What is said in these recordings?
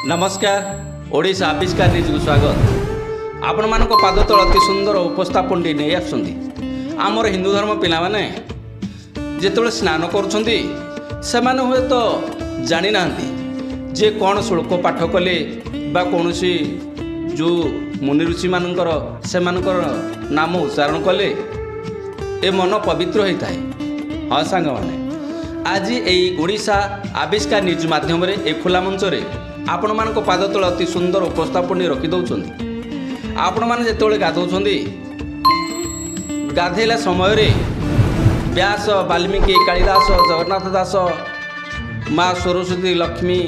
नमस्कार ओडिशा आविष्कार न्यूज को स्वागत। आपण मानक पाद तल अति सुंदर उपस्थापन टी नहीं आसुंदी। आमर हिंदू धर्म पिला माने जेतबेले स्नान करुछंदी सेमाने हुए तो जानी नांती जे कौन शुल्क पाठ कले बा कोनोसी जो मुनि ऋषि मानकर सेमानकर नाम उच्चारण कले ए मन पवित्र होता है। हाँ सांग माने आज यही ओडिशा आविष्कार न्यूज माध्यम ए खुला मंच रे आपण मान पाद तले अति सुंदर उपस्थापन रखी दौरान आपण मैंने जिते गाधौंट गाधेला समय रे व्यास वाल्मीकि कालिदास जगन्नाथ दास माँ सरस्वती लक्ष्मी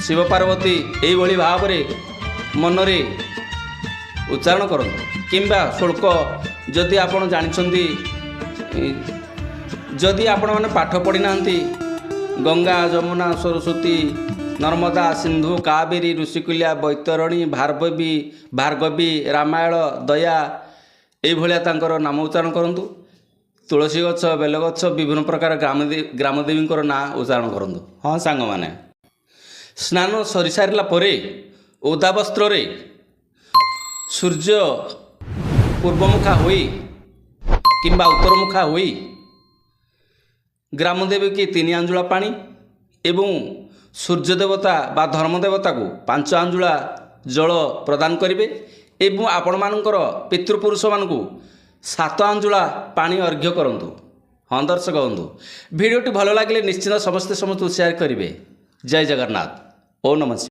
शिव पार्वती यही भाव मनरे उच्चारण करते किंबा शुल्क जदि आपण जानी जदि आपण मैंने पाठ पढ़ी ना गंगा जमुना सरस्वती नर्मदा सिंधु कावेरी ऋषिकुल्या बैतरणी भार्गवी रामायण दया ये नाम उच्चारण करूँ। तुलसी गछ बेल गछ विभिन्न प्रकार ग्रामदेवी ना उच्चारण करूँ। हाँ सांग माने स्नान सरी सारा ओदा वस्त्र रे सूर्य पूर्वमुखा हुई किंबा उत्तरमुखा हुई ग्रामदेवी की 3 आंजुला पानी एवं सूर्य देवता बा धर्म देवता को 5 आंजुला जल प्रदान करेंगे एवं आपण मानकर पितृपुरुष मान को 7 आंजुला पानी अर्घ्य करंतु। हाँ दर्शक बंधु भिडियोटी भल लगे निश्चित समस्ते शेयर करेंगे। जय जगन्नाथ। ओम नमः।